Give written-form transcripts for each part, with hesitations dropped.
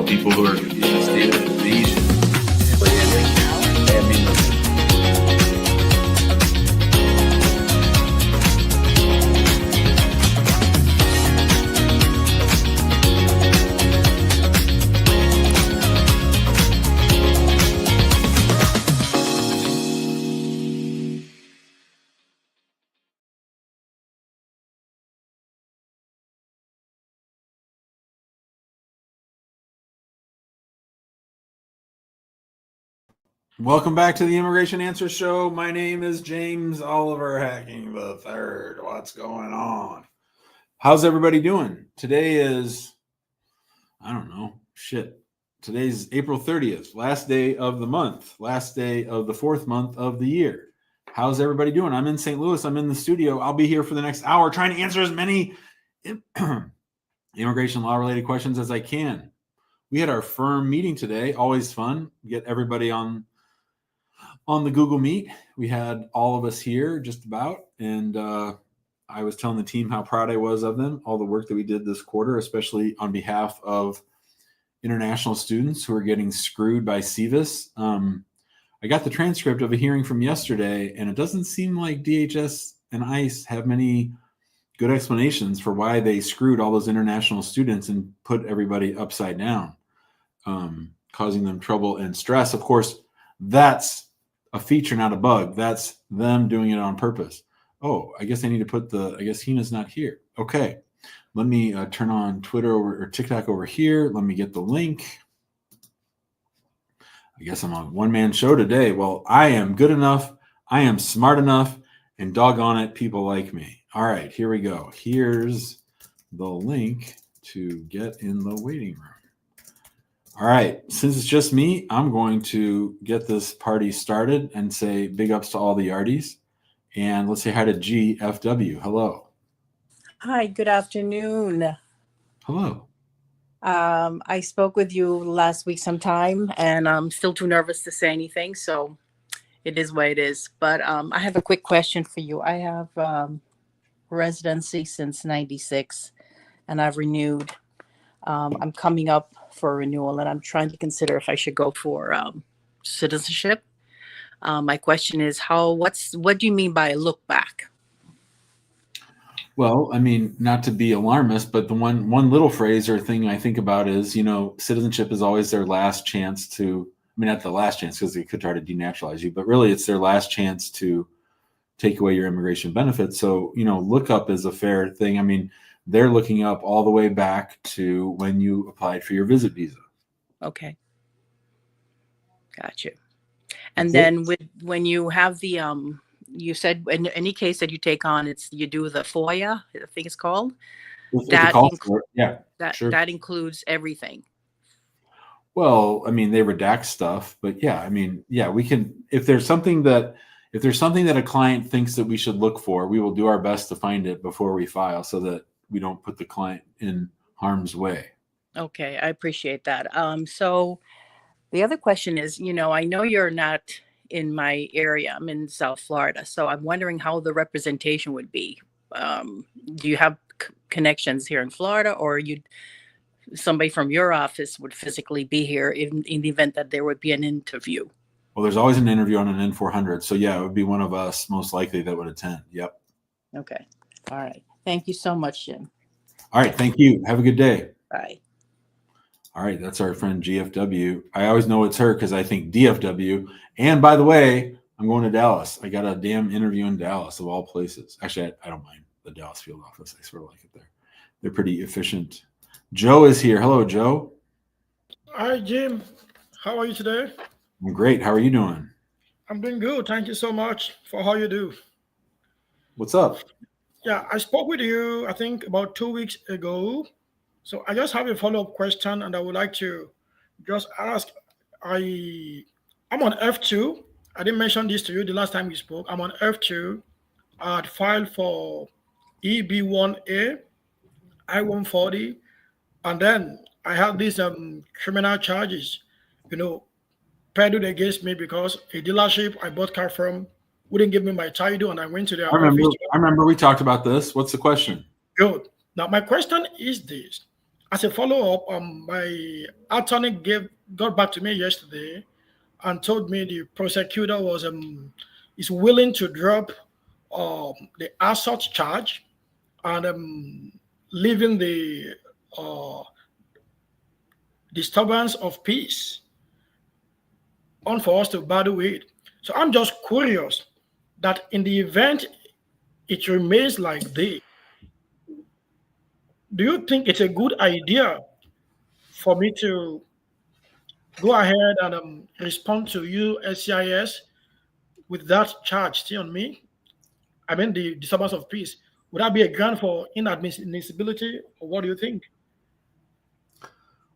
people who are in a state of invasion. Welcome back to the Immigration Answer Show. My name is James Oliver Hacking the Third. What's going on? How's everybody doing? Today is, I don't know, shit. Today's April 30th, last day of the month, last day of the fourth month of the year. How's everybody doing? I'm in St. Louis. I'm in the studio. I'll be here for the next hour trying to answer as many immigration law related questions as I can. We had our firm meeting today. Always fun. Get everybody on the Google Meet. We had all of us here just about, and I was telling the team how proud I was of them, all the work that we did this quarter, especially on behalf of international students who are getting screwed by CVIS. I got the transcript of a hearing from yesterday, and it doesn't seem like DHS and ICE have many good explanations for why they screwed all those international students and put everybody upside down, causing them trouble and stress. Of course, that's a feature, not a bug. That's them doing it on purpose. Oh, I guess I need to put I guess Hina's not here. Okay. Let me turn on Twitter or TikTok over here. Let me get the link. I guess I'm on one-man show today. Well, I am good enough. I am smart enough, and doggone it, people like me. All right, here we go. Here's the link to get in the waiting room. All right, since it's just me, I'm going to get this party started and say big ups to all the yardies. And let's say hi to GFW. Hello. Hi, good afternoon. Hello. I spoke with you last week sometime, and I'm still too nervous to say anything, so it is what it is. But I have a quick question for you. I have residency since '96, and I've renewed. I'm coming up for renewal, and I'm trying to consider if I should go for citizenship. My question is, what do you mean by look back? Well, I mean, not to be alarmist, but the one little phrase or thing I think about is, citizenship is always their last chance to, I mean, not the last chance because they could try to denaturalize you, but really it's their last chance to take away your immigration benefits. So, look up is a fair thing. I mean, they're looking up all the way back to when you applied for your visit visa. Okay. Gotcha. And then when you have the, you said in any case that you take on, you do the FOIA, I think it's called. That includes everything. Well, I mean, they redact stuff, but yeah, I mean, yeah, we can, if there's something that a client thinks that we should look for, we will do our best to find it before we file so that we don't put the client in harm's way. Okay, I appreciate that. So the other question is, I know you're not in my area. I'm in South Florida. So I'm wondering how the representation would be. Do you have connections here in Florida, or somebody from your office would physically be here in the event that there would be an interview? Well, there's always an interview on an N400. So yeah, it would be one of us most likely that would attend. Yep. Okay. All right. Thank you so much, Jim. All right. Thank you. Have a good day. Bye. All right, that's our friend GFW. I always know it's her because I think DFW. And by the way, I'm going to Dallas. I got a damn interview in Dallas of all places. Actually, I don't mind the Dallas field office. I sort of like it there. They're pretty efficient. Joe is here. Hello, Joe. Hi, Jim. How are you today? I'm great. How are you doing? I'm doing good. Thank you so much for how you do. What's up? Yeah, I spoke with you, I think, about 2 weeks ago. So I just have a follow-up question, and I would like to just ask. I'm on F2. I didn't mention this to you the last time we spoke. I'm on F2. I had filed for EB1A, I140, and then I have these criminal charges, peddled against me because a dealership I bought car from wouldn't give me my title, and I went to their office. I remember we talked about this. What's the question? Good. Now, my question is this. As a follow-up, my attorney got back to me yesterday and told me the prosecutor is willing to drop the assault charge and leaving the disturbance of peace on for us to battle with. So I'm just curious that in the event it remains like this, do you think it's a good idea for me to go ahead and respond to you, SCIS, with that charge still on me? I mean, the disturbance of peace. Would that be a ground for inadmissibility, or what do you think?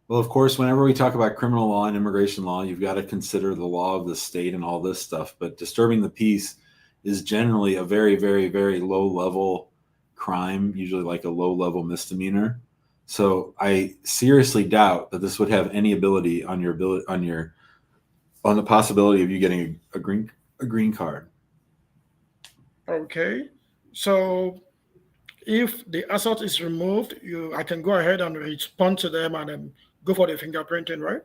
Well, of course, whenever we talk about criminal law and immigration law, you've got to consider the law of the state and all this stuff. But disturbing the peace is generally a very, very, very low level crime, usually like a low level misdemeanor. So I seriously doubt that this would have any ability on the possibility of you getting a green card. Okay. So if the assault is removed, I can go ahead and respond to them and go for the fingerprinting, right?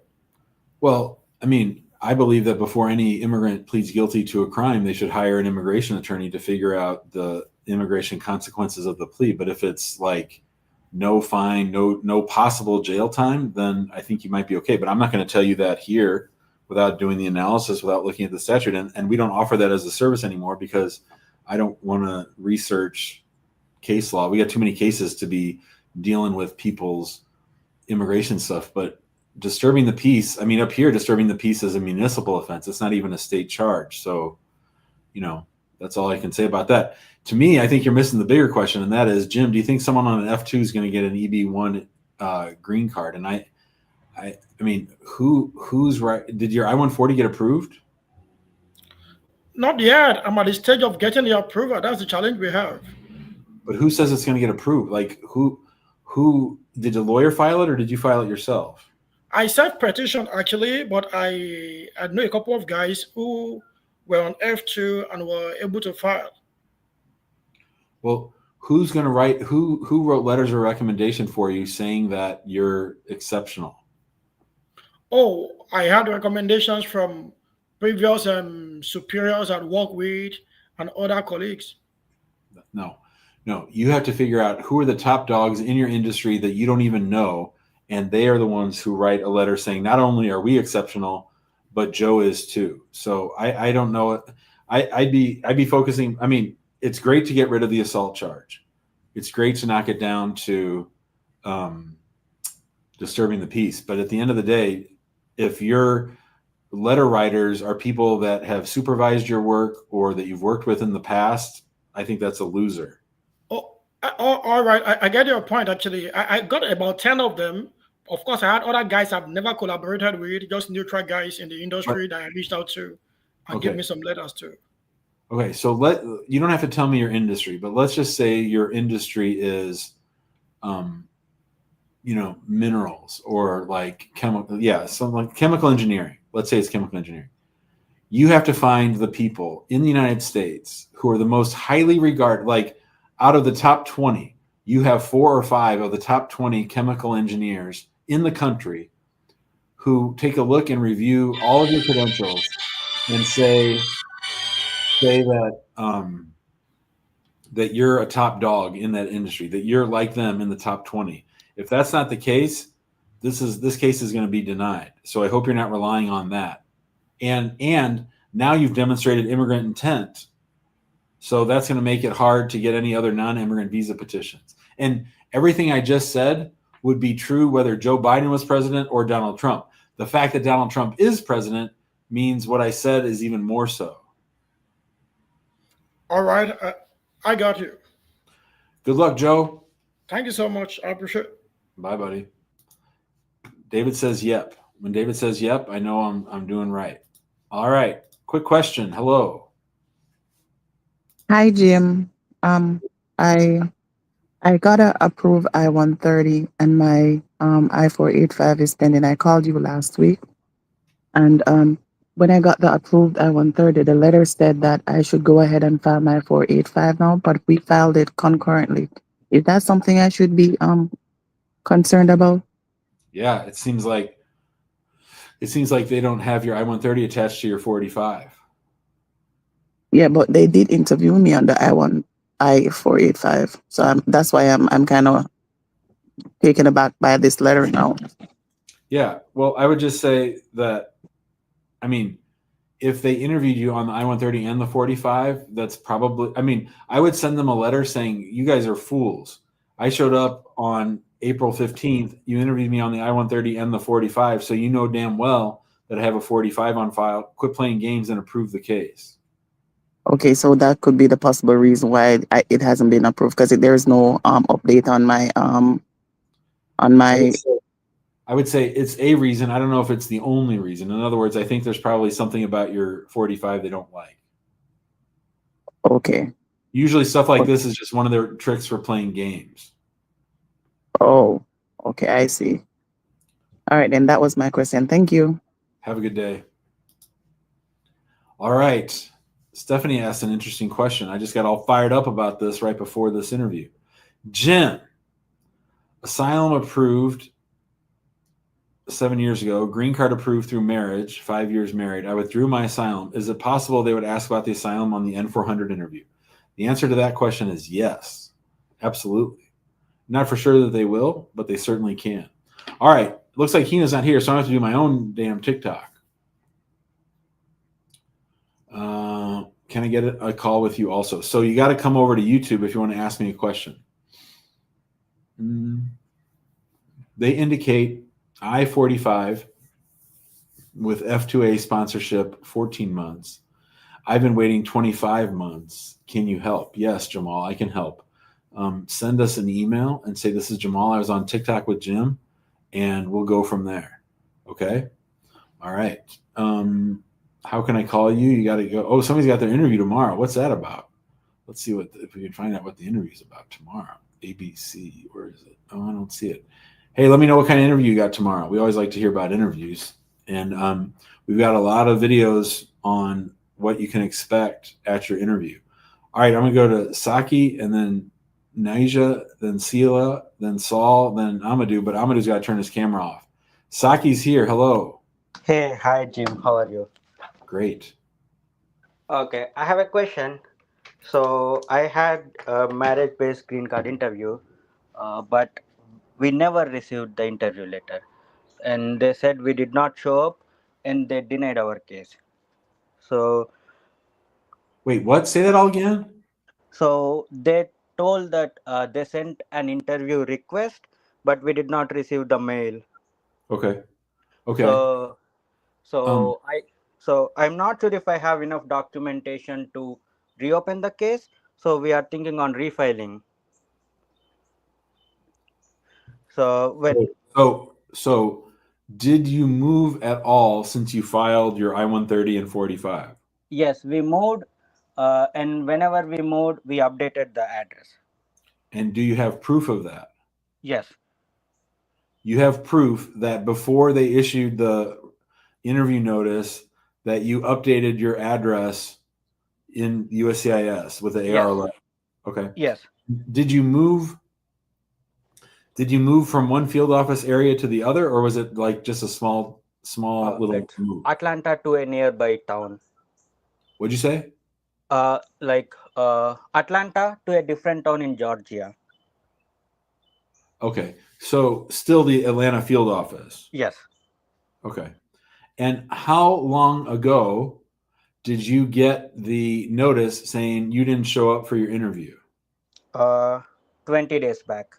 Well, I mean, I believe that before any immigrant pleads guilty to a crime, they should hire an immigration attorney to figure out the immigration consequences of the plea. But if it's like no fine, no possible jail time, then I think you might be okay. But I'm not going to tell you that here without doing the analysis, without looking at the statute. And we don't offer that as a service anymore because I don't want to research case law. We got too many cases to be dealing with people's immigration stuff. But disturbing the peace, I mean, up here, disturbing the peace is a municipal offense. It's not even a state charge. So, that's all I can say about that. To me, I think you're missing the bigger question, and that is, Jim, do you think someone on an F2 is going to get an EB1 green card? And I mean, who's right? Did your I-140 get approved? Not yet. I'm at the stage of getting the approval. That's the challenge we have. But who says it's going to get approved? Like, who did a lawyer file it, or did you file it yourself? I self-petitioned actually, but I know a couple of guys who were on F2 and were able to file. Well, who's going to write? Who wrote letters of recommendation for you saying that you're exceptional? Oh, I had recommendations from previous superiors I'd worked with and other colleagues. No, you have to figure out who are the top dogs in your industry that you don't even know, and they are the ones who write a letter saying not only are we exceptional, but Joe is too. So I don't know. I'd be focusing. I mean, it's great to get rid of the assault charge. It's great to knock it down to disturbing the peace. But at the end of the day, if your letter writers are people that have supervised your work or that you've worked with in the past, I think that's a loser. All right. I get your point, actually. I got about 10 of them. Of course, I had other guys I've never collaborated with, just neutral guys in the industry that I reached out to and give me some letters to. Okay, so you don't have to tell me your industry, but let's just say your industry is, minerals or like chemical, something like chemical engineering. Let's say it's chemical engineering. You have to find the people in the United States who are the most highly regarded, like out of the top 20, you have 4 or 5 of the top 20 chemical engineers in the country who take a look and review all of your credentials and say that that you're a top dog in that industry, that you're like them in the top 20. If that's not the case, this case is going to be denied. So I hope you're not relying on that. And now you've demonstrated immigrant intent. So that's going to make it hard to get any other non-immigrant visa petitions. And everything I just said would be true whether Joe Biden was president or Donald Trump. The fact that Donald Trump is president means what I said is even more so. All right. I got you. Good luck, Joe. Thank you so much. I appreciate it. Bye, buddy. David says yep. When David says yep, I know I'm doing right. All right. Quick question. Hello. Hi, Jim. I got a approved I-130 and my I-485 is pending. I called you last week, and when I got the approved I-130, the letter said that I should go ahead and file my 485 now, but we filed it concurrently. Is that something I should be concerned about? Yeah, it seems like they don't have your I-130 attached to your 485. Yeah, but they did interview me on the I-485, so that's why I'm kind of taken aback by this letter now. Yeah, well, I would just say that, I mean, if they interviewed you on the I-130 and the 45, that's probably, I mean, I would send them a letter saying, you guys are fools. I showed up on April 15th. You interviewed me on the I-130 and the 45, so you know damn well that I have a 45 on file. Quit playing games and approve the case. Okay, so that could be the possible reason why it hasn't been approved, because there is no update on my I would say it's a reason. I don't know if it's the only reason. In other words, I think there's probably something about your 45 they don't like. Okay. Usually stuff like this is just one of their tricks for playing games. Oh, Okay, I see. All right, then that was my question. Thank you. Have a good day. All right. Stephanie asked an interesting question. I just got all fired up about this right before this interview. Jim, asylum approved 7 years ago, green card approved through marriage, 5 years married. I withdrew my asylum. Is it possible they would ask about the asylum on the N400 interview? The answer to that question is yes, absolutely. Not for sure that they will, but they certainly can. All right. Looks like Hina's not here, so I have to do my own damn TikTok. Can I get a call with you also? So you got to come over to YouTube if you want to ask me a question. They indicate I-45 with F2A sponsorship, 14 months. I've been waiting 25 months. Can you help? Yes, Jamal, I can help. Send us an email and say, this is Jamal. I was on TikTok with Jim, and we'll go from there. Okay? All right. How can I call you? You got to go. Oh, somebody's got their interview tomorrow. What's that about? Let's see if we can find out what the interview is about tomorrow. ABC, where is it? Oh, I don't see it. Hey, let me know what kind of interview you got tomorrow. We always like to hear about interviews. And we've got a lot of videos on what you can expect at your interview. All right, I'm going to go to Saki and then Naija, then Sela, then Saul, then Amadou, but Amadou's got to turn his camera off. Saki's here. Hello. Hey, hi Jim, how are you? Great. Okay, I have a question. So I had a marriage-based green card interview, but we never received the interview letter, and they said we did not show up, and they denied our case. So, Wait, what? Say that all again? so they told that they sent an interview request, but we did not receive the mail. Okay. Okay. So, Um, so I, so I'm not sure if I have enough documentation to reopen the case. So we are thinking on refiling. So when so did you move at all since you filed your I-130 and 485? yes, we moved, and whenever we moved, we updated the address. And do you have proof of that? Yes, You have proof that before they issued the interview notice that you updated your address in USCIS with the Yes. AR11. Okay. yes, Did you move from one field office area to the other, or was it like just a small little it's move? Atlanta to a nearby town. What'd you say? Atlanta to a different town in Georgia. Okay. So still the Atlanta field office. Yes, Okay. And how long ago did you get the notice saying you didn't show up for your interview? 20 days back.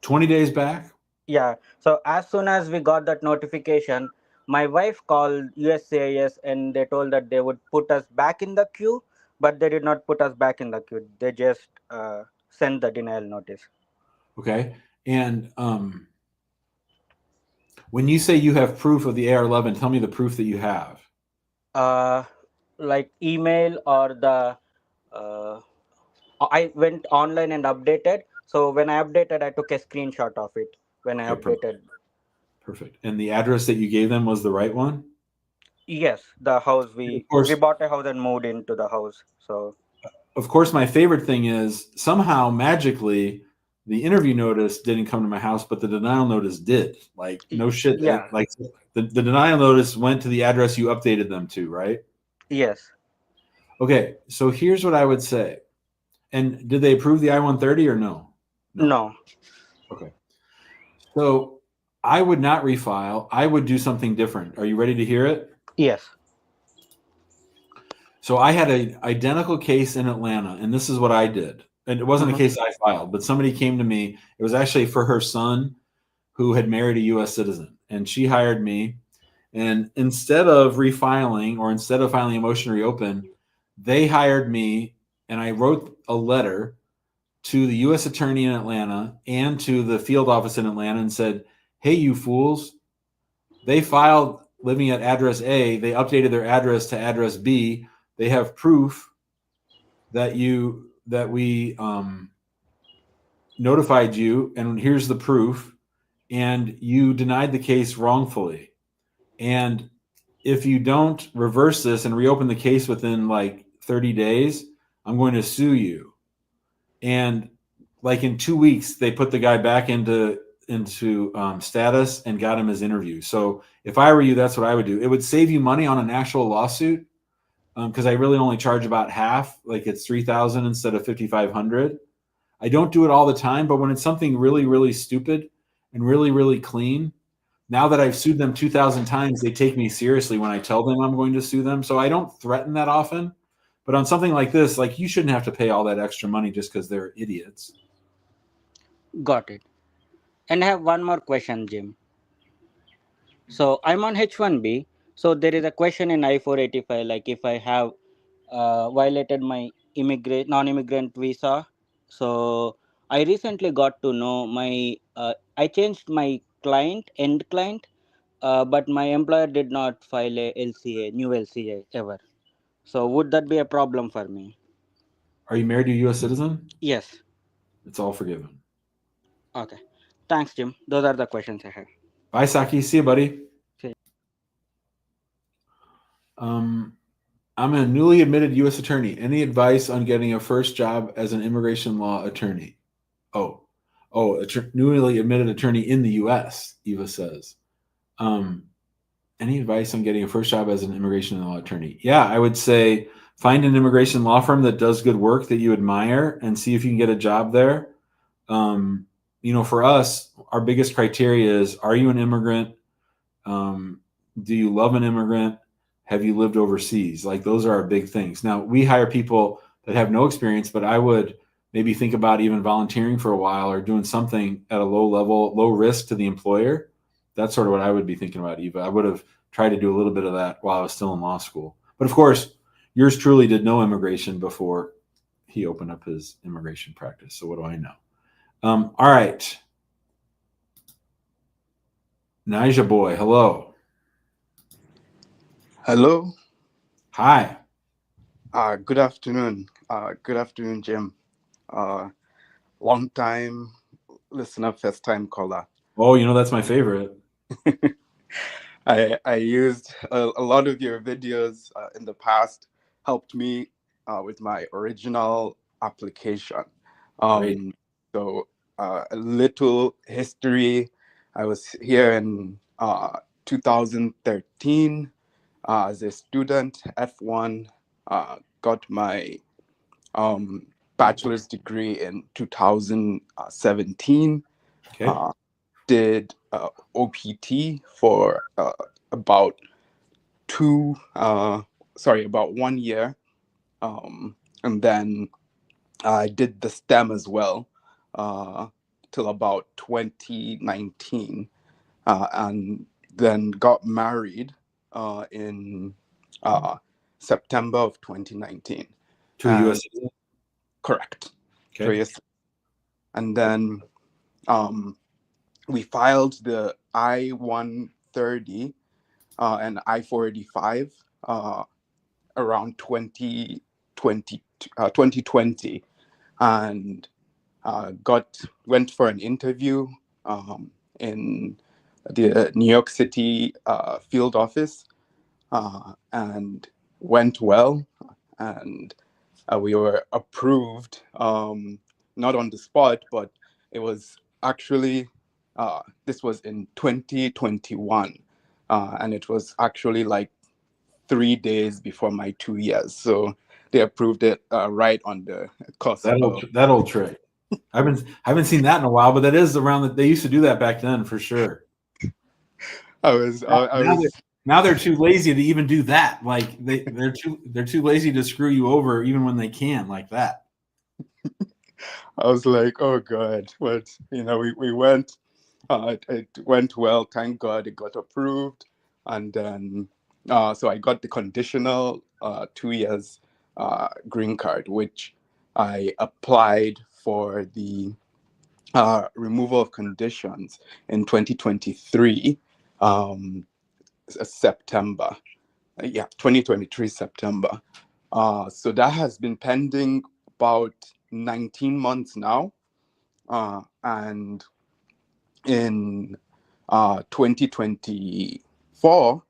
20 days back? Yeah. So as soon as we got that notification, my wife called USCIS and they told that they would put us back in the queue, but they did not put us back in the queue. They just sent the denial notice. Okay. And when you say you have proof of the AR11, tell me the proof that you have. Like email or the I went online and updated. So when I updated, I took a screenshot of it when I Okay, updated. Perfect. And the address that you gave them was the right one? Yes, the house Of course. we bought a house and moved into the house. So Of course, my favorite thing is somehow magically the interview notice didn't come to my house, but the denial notice did. Like, no shit. Yeah. Like the denial notice went to the address you updated them to, right? yes, Okay. So here's what I would say. And did they approve the I-130 or no? no. Okay. So I would not refile. I would do something different. Are you ready to hear it? Yes. So I had an identical case in Atlanta, and this is what I did. And it wasn't a case I filed, but somebody came to me. It was actually for her son who had married a U.S. citizen, and she hired me. And instead of refiling or instead of filing a motion to reopen, they hired me, and I wrote a letter to the U.S. attorney in Atlanta and to the field office in Atlanta and said, hey, you fools, they filed living at address A. They updated their address to address B. They have proof that we notified you, and here's the proof. and you denied the case wrongfully. And if you don't reverse this and reopen the case within like 30 days, I'm going to sue you. And like in 2 weeks, they put the guy back into status and got him his interview. So if I were you, that's what I would do. It would save you money on an actual lawsuit, because I really only charge about half, like it's $3,000 instead of $5,500. I don't do it all the time, but when it's something really, really stupid and really, really clean, now that I've sued them 2,000 times, they take me seriously when I tell them I'm going to sue them. So I don't threaten that often. But on something like this, like, you shouldn't have to pay all that extra money just because they're idiots. Got it. And I have one more question, Jim. So I'm on H1B. So there is a question in I485, like if I have violated my non-immigrant visa. So I recently got to know I changed my end client, but my employer did not file a new LCA ever. So would that be a problem for me? Are you married to a U.S. citizen? Yes. It's all forgiven. Okay. Thanks, Jim. Those are the questions I have. Bye, Saki. See you, buddy. See you. I'm a newly admitted U.S. attorney. Any advice on getting a first job as an immigration law attorney? Newly admitted attorney in the U.S., Eva says. Any advice on getting a first job as an immigration law attorney? Yeah, I would say find an immigration law firm that does good work that you admire and see if you can get a job there. For us, our biggest criteria is, are you an immigrant? Do you love an immigrant? Have you lived overseas? Like, those are our big things. Now, we hire people that have no experience, but I would maybe think about even volunteering for a while or doing something at a low level, low risk to the employer. That's sort of what I would be thinking about, Eva. I would have tried to do a little bit of that while I was still in law school. But of course, yours truly did no immigration before he opened up his immigration practice. So what do I know? All right. Naija boy, hello. Hello. Hi. Good afternoon. Good afternoon, Jim. Long time listener, first time caller. Oh, that's my favorite. I used a lot of your videos in the past, helped me with my original application. Great. So a little history. I was here in 2013 as a student, F1. Got my bachelor's degree in 2017. Okay. Did OPT for about 1 year. And then I did the STEM as well till about 2019. And then got married in September of 2019. To a U.S. citizen? Correct. Okay. And then we filed the I130 and I485 around 2020, and went for an interview in the New York City field office, and went well, and we were approved, not on the spot, but it was actually, this was in 2021, and it was actually like 3 days before my 2 years. So they approved it right on the cusp. That old trick. I haven't seen that in a while, but that is around that. They used to do that back then for sure. Now they're too lazy to even do that. Like they're too lazy to screw you over even when they can, like that. I was like, oh God, but we went. It went well. Thank God it got approved, and then so I got the conditional 2 years green card, which I applied for the removal of conditions in 2023 September. 2023 September. So that has been pending about 19 months now, and in 2024,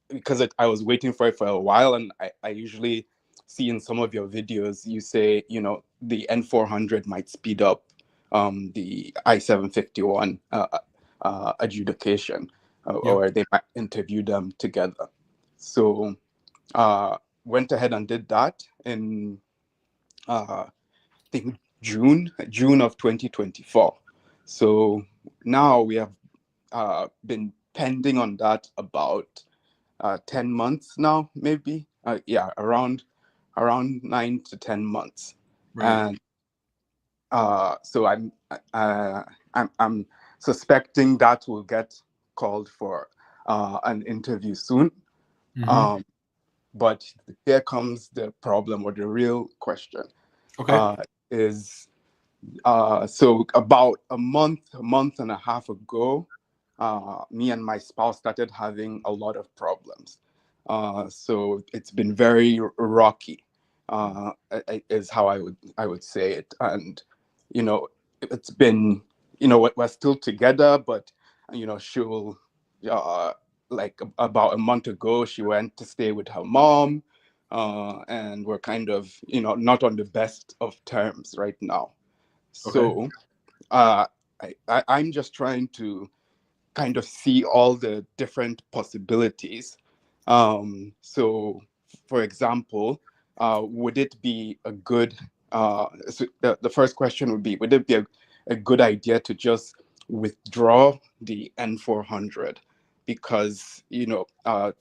because I was waiting for it for a while, and I usually see in some of your videos you say, you know, the N400 might speed up the I-751 adjudication, Yep. or they might interview them together. So went ahead and did that in I think June of 2024. So now we have been pending on that about 10 months now, maybe. Yeah, around 9 to 10 months. Right. And so I'm suspecting that will get called for an interview soon. Mhm. But here comes the problem, or the real question. Okay. Is So about a month and a half ago, me and my spouse started having a lot of problems. So it's been very rocky, is how I would say it. And you know, it's been, you know, we're still together, but you know, she'll like about a month ago, she went to stay with her mom, and we're kind of, you know, not on the best of terms right now. Okay. So I'm just trying to kind of see all the different possibilities. So, for example, would it be a good, so the first question would be, would it be a good idea to just withdraw the N400? Because, you know,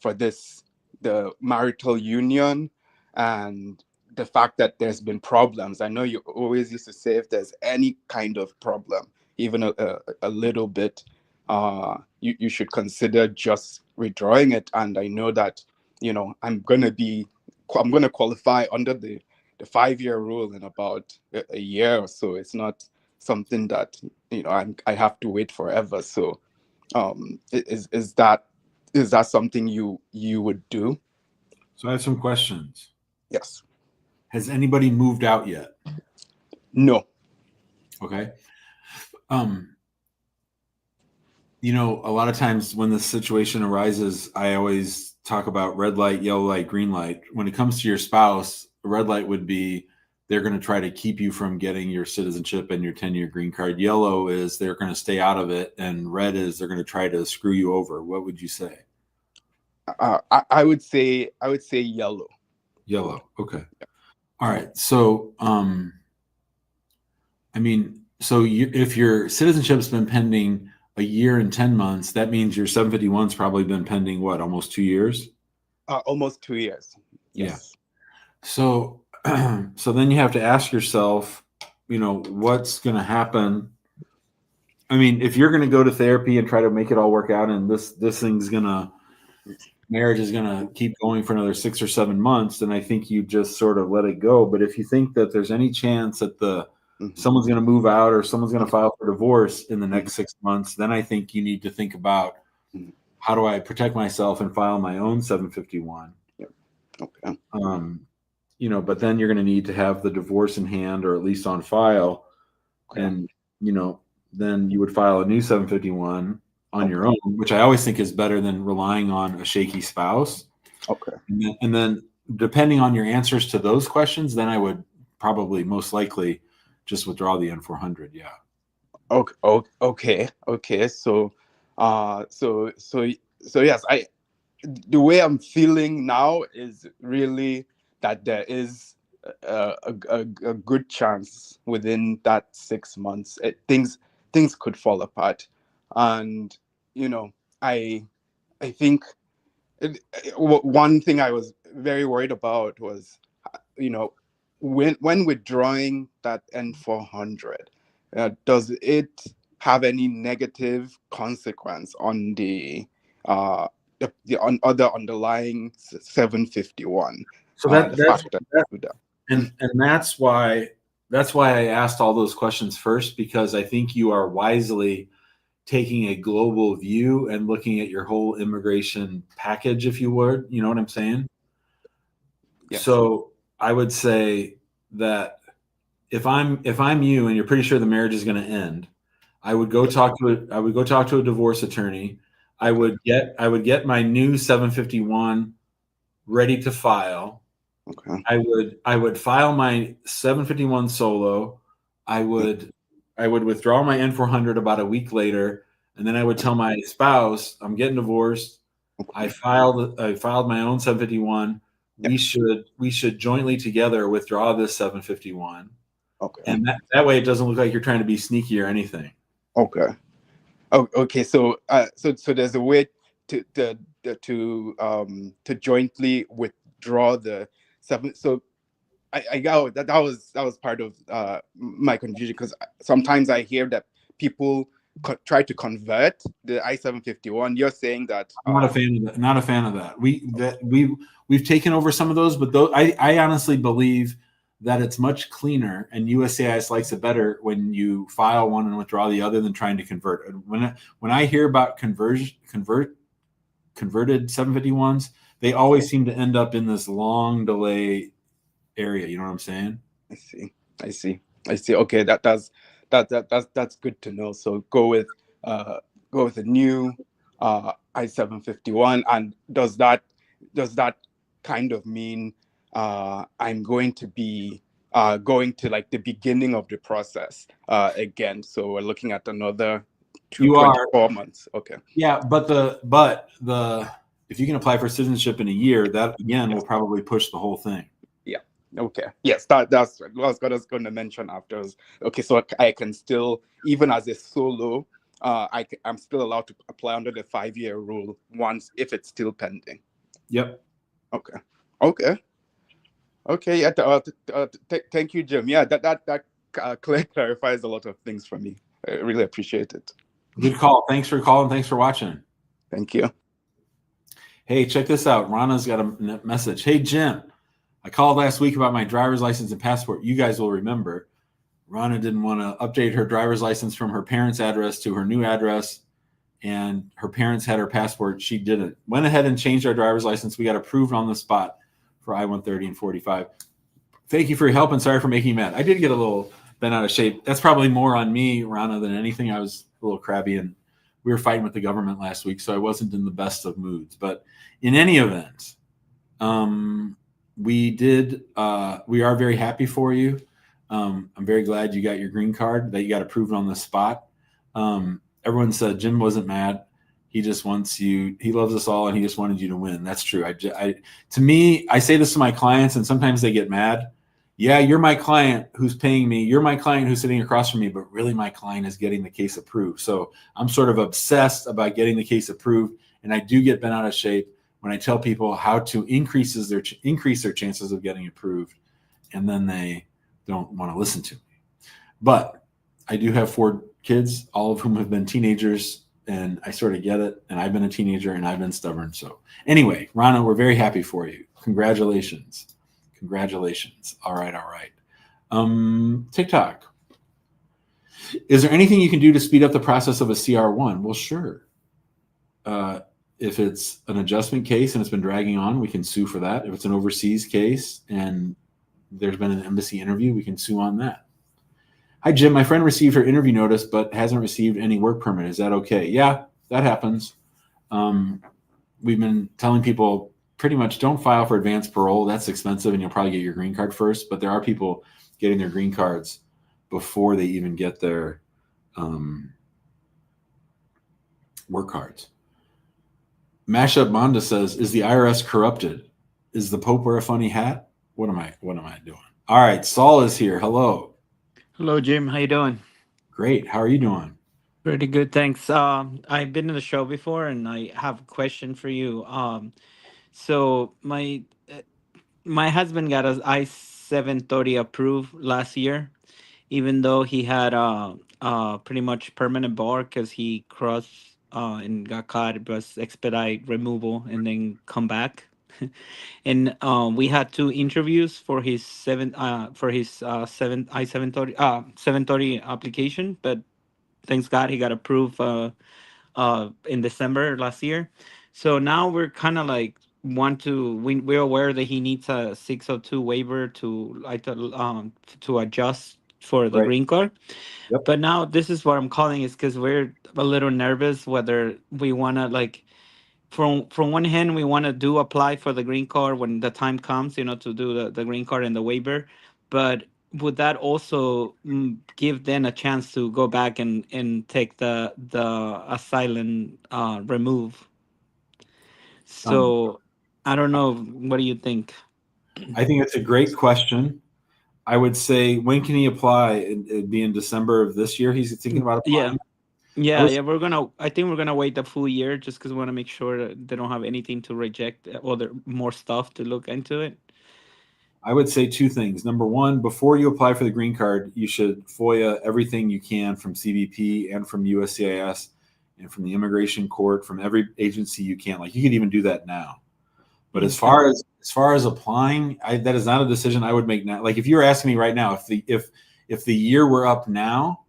for this, the marital union and the fact that there's been problems. I know you always used to say if there's any kind of problem, even a little bit, you should consider just withdrawing it. And I know that, you know, I'm going to qualify under the 5-year rule in about a year or so. It's not something that, you know, I have to wait forever. So is that something you would do? So I have some questions. Yes. Has anybody moved out yet? No. Okay. You know, a lot of times when the situation arises, I always talk about red light, yellow light, green light. When it comes to your spouse, a red light would be they're going to try to keep you from getting your citizenship and your 10-year green card. Yellow is they're going to stay out of it, and red is they're going to try to screw you over. What would you say? I would say yellow. Yellow. Okay. All right. So, I mean, so if your citizenship's been pending a year and 10 months, that means your 751's probably been pending what, almost 2 years? Almost 2 years. Yes. Yeah. So, so then you have to ask yourself, you know, what's going to happen? I mean, if you're going to go to therapy and try to make it all work out, and this marriage is going to keep going for another 6 or 7 months, then I think you just sort of let it go. But if you think that there's any chance that someone's going to move out or someone's going to file for divorce in the next 6 months, then I think you need to think about how do I protect myself and file my own 751. Okay. You know, but then you're going to need to have the divorce in hand or at least on file. Okay. And, you know, then you would file a new 751 on your own, which I always think is better than relying on a shaky spouse. Okay. And then depending on your answers to those questions, then I would probably most likely just withdraw the N400. Yeah. Okay. So, yes, the way I'm feeling now is really that there is a good chance within that 6 months things could fall apart. And you know, I think one thing I was very worried about was, you know, when withdrawing that N400, does it have any negative consequence on the other underlying 751 So the that's factor? and that's why I asked all those questions first, because I think you are wisely taking a global view and looking at your whole immigration package, if you would. You know what I'm saying? Yes. So I would say that if I'm you and you're pretty sure the marriage is going to end, I would go talk to a divorce attorney. I would get my new 751 ready to file. Okay. I would file my 751 solo. I would withdraw my N400 about a week later, and then I would tell my spouse, I'm getting divorced. I filed my own 751. Yep. We should jointly together withdraw this 751. Okay. And that way it doesn't look like you're trying to be sneaky or anything. Okay. Oh, okay. So so there's a way to jointly withdraw the seven. So I got that was part of my confusion, because sometimes I hear that people try to convert the I-751. You're saying that I'm not a fan of that. Not a fan of that. We've taken over some of those, but I honestly believe that it's much cleaner, and USCIS likes it better when you file one and withdraw the other than trying to convert. When I hear about converted 751s, they always seem to end up in this long delay area. You know what I'm saying? I see. Okay, that's good to know. So go with a new I-751, and does that kind of mean I'm going to be going to like the beginning of the process again? So we're looking at another 24 months. Okay. Yeah, but if you can apply for citizenship in a year, that again will probably push the whole thing. Yeah. Okay. Yes, that's what I was going to mention afterwards. Okay, so I can still, even as a solo, I'm still allowed to apply under the 5-year rule if it's still pending. Yep. Okay. Yeah. Thank you, Jim. Yeah, that clarifies a lot of things for me. I really appreciate it. Good call. Thanks for calling. Thanks for watching. Thank you. Hey, check this out. Rana's got a message. Hey, Jim, I called last week about my driver's license and passport. You guys will remember. Rana didn't want to update her driver's license from her parents' address to her new address, and her parents had her passport. She didn't. Went ahead and changed our driver's license. We got approved on the spot for I-130 and 45. Thank you for your help, and sorry for making you mad. I did get a little bent out of shape. That's probably more on me, Rana, than anything. I was a little crabby, and we were fighting with the government last week, so I wasn't in the best of moods. But in any event, we are very happy for you. I'm very glad you got your green card, that you got approved on the spot. Everyone said Jim wasn't mad. He just wants you. He loves us all, and he just wanted you to win. That's true. To me, I say this to my clients, and sometimes they get mad. Yeah, you're my client who's paying me. You're my client who's sitting across from me, but really my client is getting the case approved. So I'm sort of obsessed about getting the case approved, and I do get bent out of shape when I tell people how to increase their chances of getting approved, and then they don't want to listen to me. But I do have 4 kids, all of whom have been teenagers, and I sort of get it. And I've been a teenager, and I've been stubborn. So anyway, Rana, we're very happy for you. Congratulations. All right. TikTok. Is there anything you can do to speed up the process of a CR1? Well, sure. If it's an adjustment case and it's been dragging on, we can sue for that. If it's an overseas case and there's been an embassy interview, we can sue on that. Hi, Jim. My friend received her interview notice but hasn't received any work permit. Is that okay? Yeah, that happens. We've been telling people pretty much don't file for advanced parole. That's expensive, and you'll probably get your green card first. But there are people getting their green cards before they even get their work cards. Mashup Manda says, "Is the IRS corrupted? Is the Pope wear a funny hat? What am I doing?" All right, Saul is here. Hello. Hello, Jim. How you doing? Great. How are you doing? Pretty good, thanks. I've been in the show before, and I have a question for you. So my husband got his I-730 approved last year, even though he had pretty much permanent bar because he crossed and got caught. It was expedite removal and then come back. And we had 2 interviews for his I-730 application, but thanks God he got approved in December last year. So now we're kind of like we're aware that he needs a 602 waiver to adjust for the Right. green card. Yep. But now this is what I'm calling is because we're a little nervous whether we want to like from one hand we want to do apply for the green card when the time comes, you know, to do the green card and the waiver. But would that also give then a chance to go back and take the asylum remove? So I don't know. What do you think? I think it's a great question. I would say, when can he apply? It'd be in December of this year. He's thinking about applying. Yeah. I think we're gonna wait the full year just because we want to make sure that they don't have anything to reject or there more stuff to look into it. I would say two things. Number one, before you apply for the green card, you should FOIA everything you can from CBP and from USCIS and from the immigration court, from every agency you can. Like, you can even do that now. But as far as applying, that is not a decision I would make now. Like, if you were asking me right now, if the year were up now,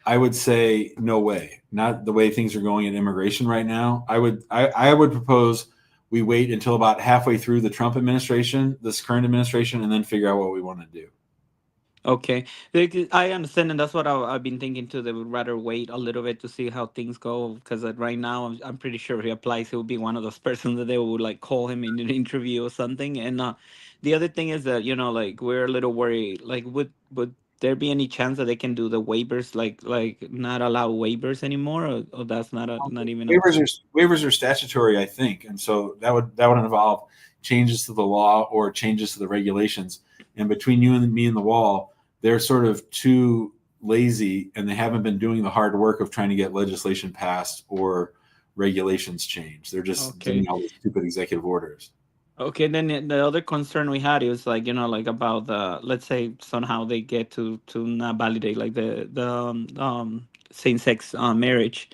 I would say no way. Not the way things are going in immigration right now. I would propose we wait until about halfway through the Trump administration, this current administration, and then figure out what we want to do. Okay, I understand, and that's what I've been thinking too. They would rather wait a little bit to see how things go, because right now I'm pretty sure if he applies, he will be one of those persons that they would like call him in an interview or something. And the other thing is that, you know, like, we're a little worried. Like, would there be any chance that they can do the waivers, like not allow waivers anymore, or that's not even Waivers are statutory, I think, and so that would involve changes to the law or changes to the regulations. And between you and me and the wall, they're sort of too lazy, and they haven't been doing the hard work of trying to get legislation passed or regulations changed. They're just doing all these stupid executive orders. Okay, then the other concern we had is, like, you know, like about the, let's say somehow they get to not validate like the same-sex marriage.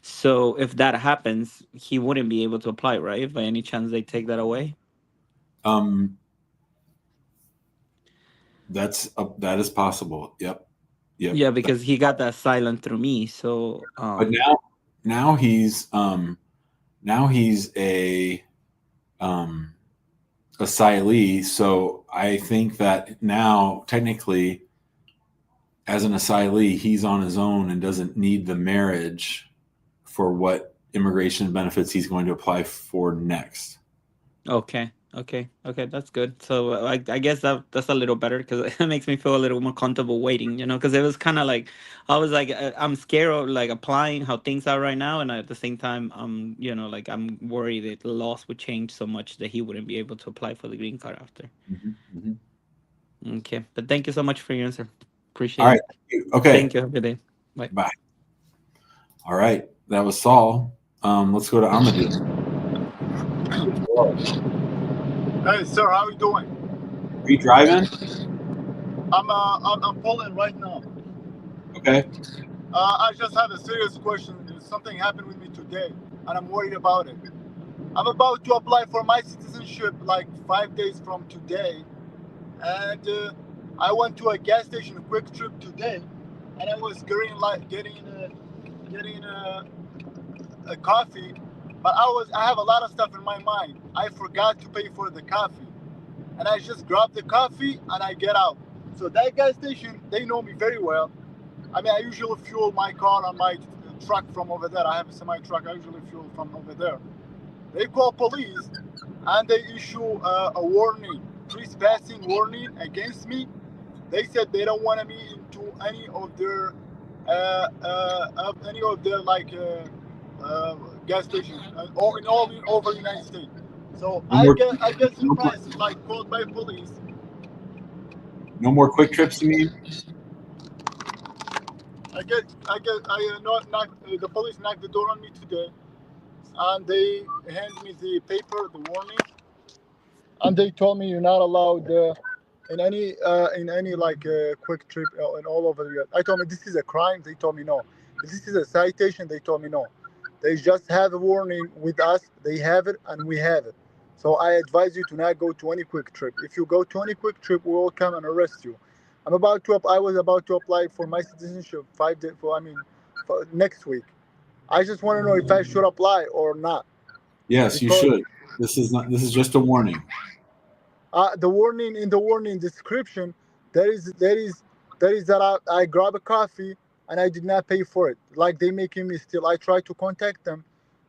So if that happens, he wouldn't be able to apply, right? If by any chance they take that away. That is possible. Yep. Yeah, because he got the asylum through me. So but now he's a asylee. So I think that now, technically, as an asylee, he's on his own and doesn't need the marriage for what immigration benefits he's going to apply for next. Okay, that's good. So I guess that's a little better, because it makes me feel a little more comfortable waiting, you know, because it was kind of like, I was like, I'm scared of like applying how things are right now, and at the same time, you know, like, I'm worried that the laws would change so much that he wouldn't be able to apply for the green card after. Okay, but thank you so much for your answer. Appreciate it. All right. Okay. Thank you. Have a good day. Bye. All right. That was Saul. Let's go to Amadou. Hey, sir, how are you doing? Are you driving? I'm pulling right now. Okay. I just have a serious question. Something happened with me today, and I'm worried about it. I'm about to apply for my citizenship like 5 days from today, and I went to a gas station, a quick trip today, and I was getting a coffee. But I have a lot of stuff in my mind. I forgot to pay for the coffee. And I just grab the coffee and I get out. So that gas station, they know me very well. I mean, I usually fuel my car on my truck from over there. I have a semi-truck. I usually fuel from over there. They call police and they issue a warning, trespassing warning against me. They said they don't want me into any of their gas stations or in all over the United States. So I get surprised, like, called by police. No more quick trips, you mean? The police knocked the door on me today, and they handed me the paper, the warning, and they told me you're not allowed in any quick trip and all over the US. I told me this is a crime. They told me no. This is a citation. They told me no. They just have a warning with us. They have it, and we have it. So I advise you to not go to any quick trip. If you go to any quick trip, we will come and arrest you. I was about to apply for my citizenship for next week. I just want to know if I should apply or not. Yes, you should. This is just a warning. In the warning description, there is That is that I grab a coffee and I did not pay for it. Like they making me steal. I tried to contact them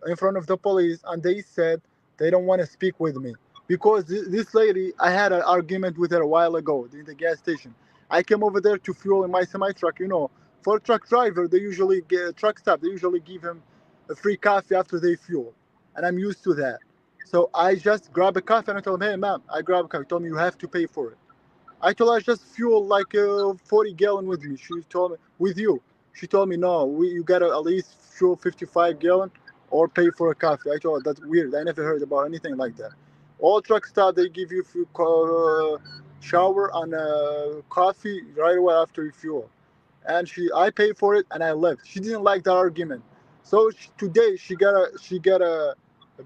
in front of the police, and they said they don't want to speak with me because this lady, I had an argument with her a while ago in the gas station. I came over there to fuel in my semi truck. You know, for a truck driver, they usually get a truck stop. They usually give him a free coffee after they fuel, and I'm used to that. So I just grab a coffee and I told him, hey, ma'am, I grab a coffee. He told me you have to pay for it. I told her just fuel like 40 gallon with me. She told me with you. She told me no, you gotta at least fuel 55 gallon or pay for a coffee. I told her that's weird. I never heard about anything like that. All truck stop they give you shower and coffee right away after you fuel. And I paid for it and I left. She didn't like the argument. So today she got a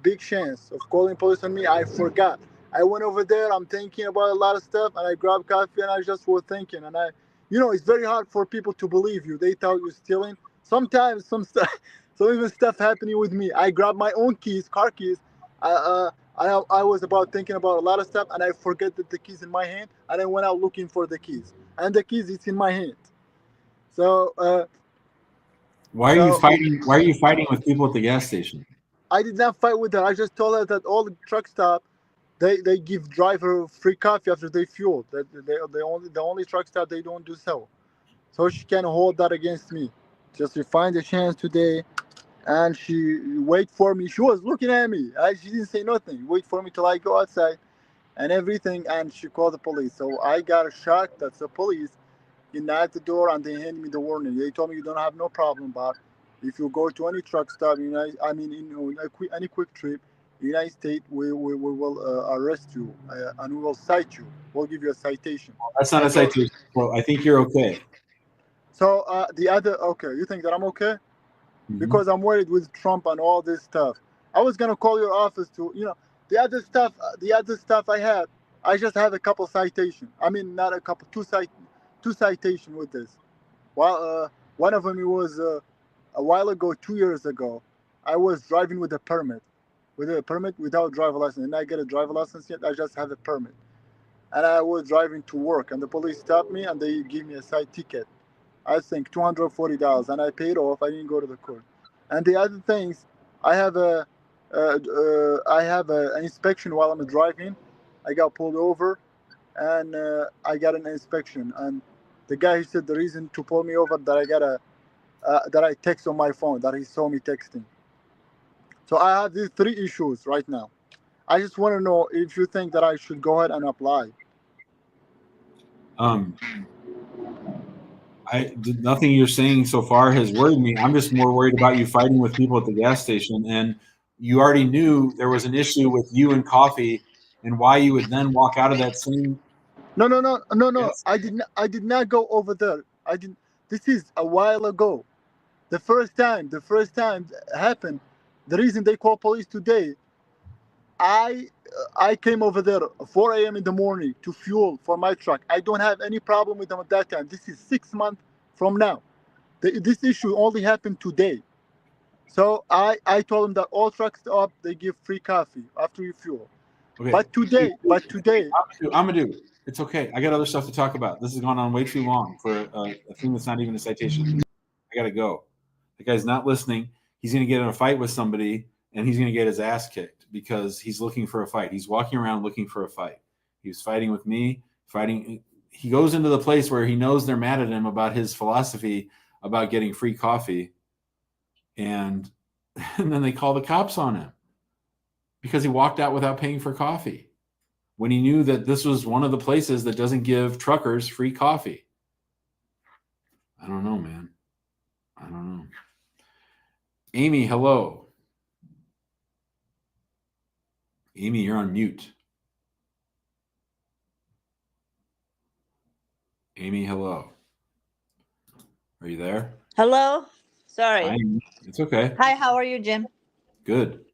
big chance of calling police on me. I forgot. I went over there. I'm thinking about a lot of stuff, and I grabbed coffee, and I just was thinking. And it's very hard for people to believe you. They thought you're stealing. Sometimes some stuff, so even stuff happening with me. I grabbed my own keys, car keys. I was about thinking about a lot of stuff, and I forget that the keys in my hand, and I went out looking for the keys, and the keys it's in my hand. So Why are you fighting? Why are you fighting with people at the gas station? I did not fight with her. I just told her that all the truck stop, they give driver free coffee after they fuel. That the only truck stop they don't do so. So she can hold that against me. Just we find a chance today, and she wait for me. She was looking at me. She didn't say nothing. Wait for me till I go outside and everything, and she called the police. So I got a shock that the police at the door and they handed me the warning. They told me you don't have no problem, but if you go to any truck stop, any quick trip, United States, we will arrest you and we will cite you. We'll give you a citation. That's not a citation. Well, I think you're okay. So you think that I'm okay? Mhm. Because I'm worried with Trump and all this stuff. I was gonna call your office to, the other stuff I had. I just have a couple citation. I mean, not a couple, two citation with this. Well, one of them it was a while ago, 2 years ago. I was driving with a permit without driver license, and I get a driver license yet. I just have a permit, and I was driving to work, and the police stopped me and they give me a side ticket. I think $240, and I paid off. I didn't go to the court. And the other things, I have an inspection while I'm driving. I got pulled over, and I got an inspection. And the guy, he said the reason to pull me over that I text on my phone, that he saw me texting. So I have these three issues right now. I just want to know if you think that I should go ahead and apply. Nothing you're saying so far has worried me. I'm just more worried about you fighting with people at the gas station, and you already knew there was an issue with you and coffee, and why you would then walk out of that same. No. Yes. I did not go over there. I didn't. This is a while ago. The first time happened. The reason they call police today. I came over there 4 a.m. in the morning to fuel for my truck. I don't have any problem with them at that time. This is 6 months from now. This issue only happened today. So I told them that all truck stop they give free coffee after you fuel. Okay. But today, Amadou, it's okay. I got other stuff to talk about. This has gone on way too long for a thing that's not even a citation. I gotta go. The guy's not listening. He's gonna get in a fight with somebody, and he's gonna get his ass kicked because he's looking for a fight. He's walking around looking for a fight. He was fighting with me. He goes into the place where he knows they're mad at him about his philosophy about getting free coffee, and then they call the cops on him because he walked out without paying for coffee when he knew that this was one of the places that doesn't give truckers free coffee. I don't know, man. I don't know. Amy, hello. Amy, you're on mute. Amy, hello. Are you there? Hello. Sorry. Hi. It's okay. Hi, how are you, Jim? Good.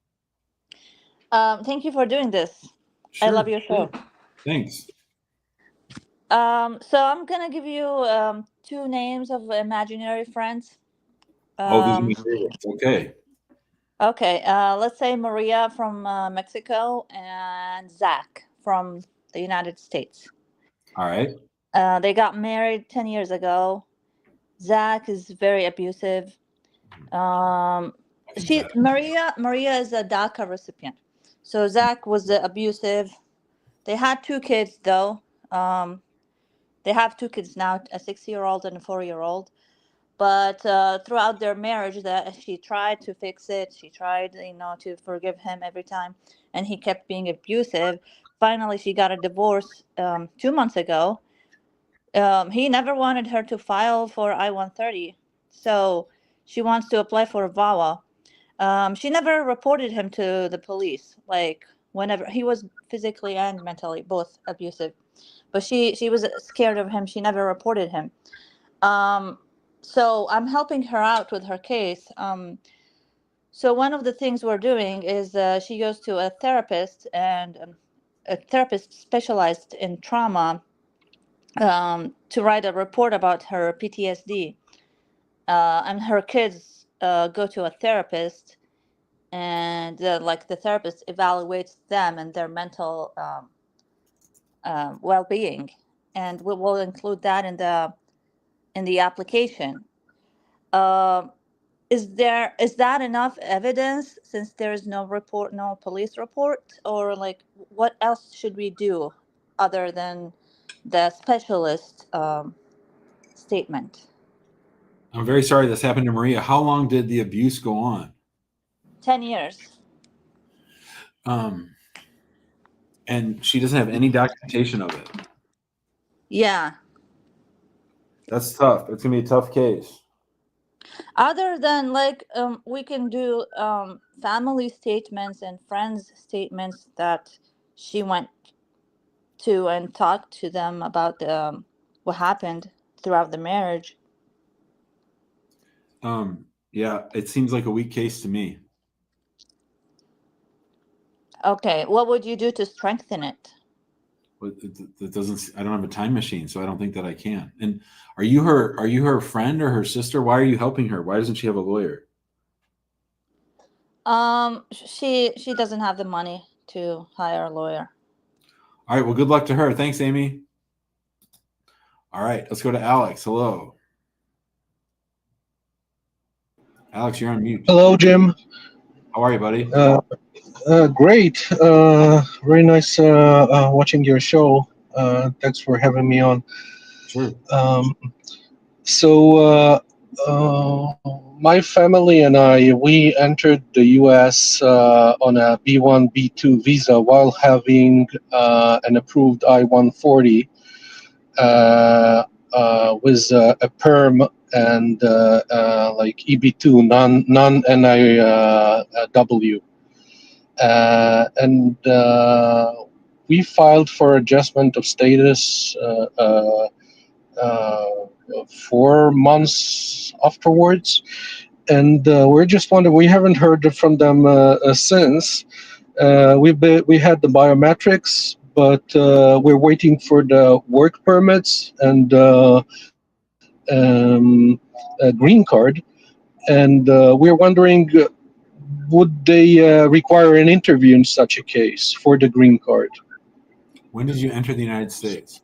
Thank you for doing this. Sure. I love your show. Thanks. So I'm gonna give you two names of imaginary friends. These are my favorites. Okay. Okay. Let's say Maria from Mexico and Zach from the United States. All right. They got married 10 years ago. Zach is very abusive. Maria is a DACA recipient. So Zach was abusive. They had 2 kids though. They have 2 kids now, a 6-year-old and a 4-year-old. But throughout their marriage, that she tried to fix it. She tried, to forgive him every time, and he kept being abusive. Finally, she got a divorce 2 months ago. He never wanted her to file for I-130, so she wants to apply for a VAWA. She never reported him to the police. Like whenever he was physically and mentally both abusive, but she was scared of him. She never reported him. So I'm helping her out with her case. So one of the things we're doing is she goes to a therapist, and a therapist specialized in trauma, to write a report about her PTSD. And her kids go to a therapist, and like the therapist evaluates them and their mental well-being, and we will include that in the application. Is that enough evidence, since there is no police report, or like what else should we do other than the specialist statement? I'm very sorry this happened to Maria. How long did the abuse go on? 10 years. And she doesn't have any documentation of it. Yeah. That's tough. It's gonna be a tough case. Other than like we can do family statements and friends statements that she went to and talked to them about what happened throughout the marriage. Yeah, it seems like a weak case to me. Okay, what would you do to strengthen it? But it doesn't. I don't have a time machine, so I don't think that I can. And are you her friend or her sister? Why are you helping her? Why doesn't she have a lawyer? She doesn't have the money to hire a lawyer. All right. Well, good luck to her. Thanks, Amy. All right, let's go to Alex. Hello, Alex. You're on mute. Hello, Jim. How are you, buddy? Great. Very nice watching your show. Thanks for having me on. Sure. My family and we entered the U.S. On a B1, B2 visa while having an approved I-140 with a perm and like EB2, non-NIW. And we filed for adjustment of status 4 months afterwards, and we're just wondering. We haven't heard from them since. We had the biometrics, but we're waiting for the work permits and a green card, and we're wondering. Would they require an interview in such a case for the green card? When did you enter the United States?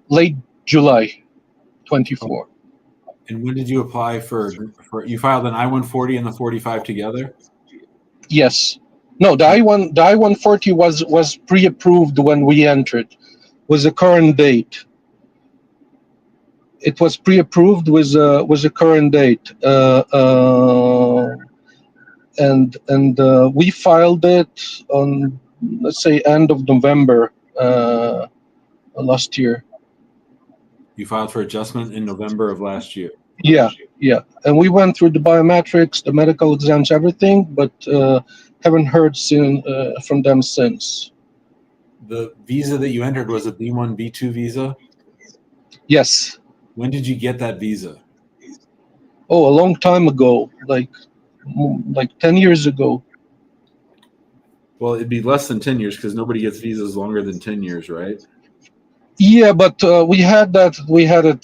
Late July 24. And when did you apply for you filed an I-140 and the 45 together? Yes. No, the I-140 was pre-approved when we entered. Was a current date. It was pre-approved with a current date, and we filed it on, let's say, end of November last year. You filed for adjustment in November of last year. Yeah, and we went through the biometrics, the medical exams, everything, but haven't heard from them since. The visa that you entered was a B1, B2 visa? Yes. When did you get that visa? Oh, a long time ago, like 10 years ago. Well, it'd be less than 10 years because nobody gets visas longer than 10 years, right? Yeah, but we had it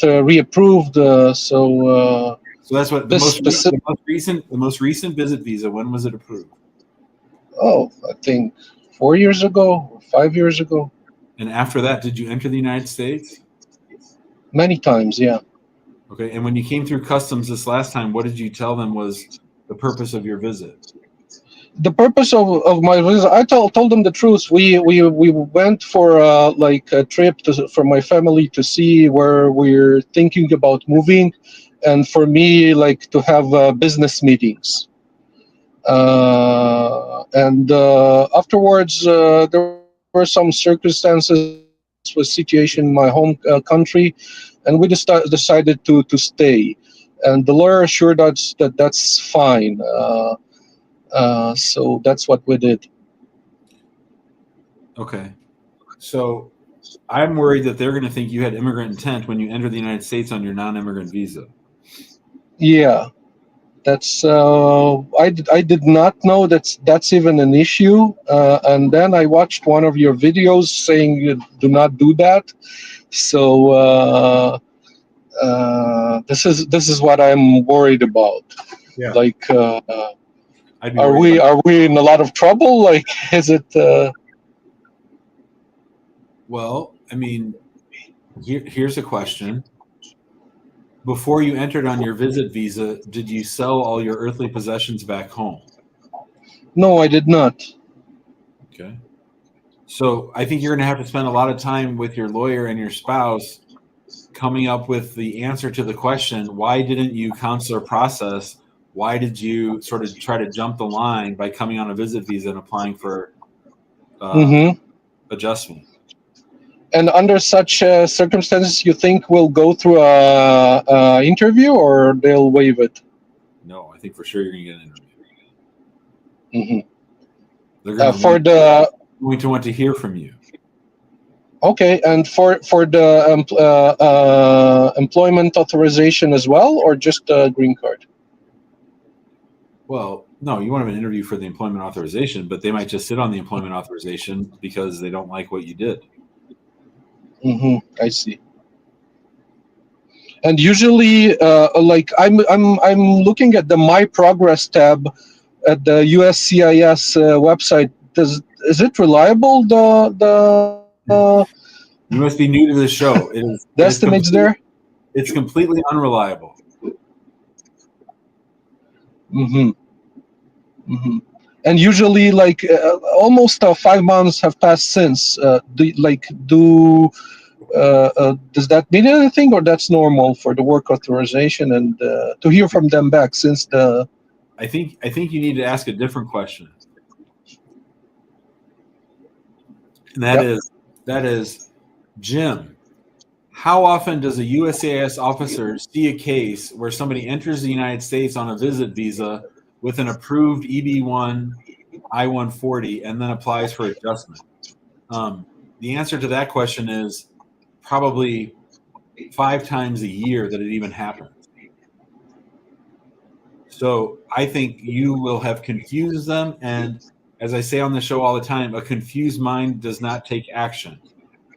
reapproved. So that's what the most recent visit visa. When was it approved? Oh, I think 4 years ago or 5 years ago. And after that, did you enter the United States? Many times, yeah. Okay. And when you came through customs this last time, what did you tell them was the purpose of your visit? The purpose of my visit, I told them the truth. We went for like a trip for my family to see where we're thinking about moving, and for me, like, to have business meetings. And afterwards, there were some circumstances with situation in my home country, and we decided to stay. And the lawyer assured us that that's fine. So that's what we did. Okay. So I'm worried that they're going to think you had immigrant intent when you entered the United States on your non-immigrant visa. Yeah, that's I did not know that's even an issue. And then I watched one of your videos saying you do not do that. So this is what I'm worried about. Yeah. Like, I'd be are worried about we in a lot of trouble? Like, is it? Well, I mean, here's a question. Before you entered on your visit visa, did you sell all your earthly possessions back home? No, I did not. Okay. So I think you're going to have to spend a lot of time with your lawyer and your spouse coming up with the answer to the question, why didn't you consular process? Why did you sort of try to jump the line by coming on a visit visa and applying for adjustment? And under such circumstances, you think we'll go through a interview, or they'll waive it? No, I think for sure you're going to get an Mm-hmm. interview. They're going to want to hear from you. Okay, and for the employment authorization as well, or just a green card? Well, no, you want to have an interview for the employment authorization, but they might just sit on the employment authorization because they don't like what you did. I see. And usually, like, I'm looking at the My Progress tab at the USCIS website. Is it reliable? You must be new to this show. The estimates there? It's completely unreliable. And usually, like, almost 5 months have passed since. Does that mean anything, or that's normal for the work authorization, and to hear from them back since the? I think you need to ask a different question, and that is, Jim, how often does a USCIS officer see a case where somebody enters the United States on a visit visa with an approved EB1 I140 and then applies for adjustment? The answer to that question is probably 5 times a year that it even happens. So I think you will have confused them, and as I say on the show all the time, a confused mind does not take action.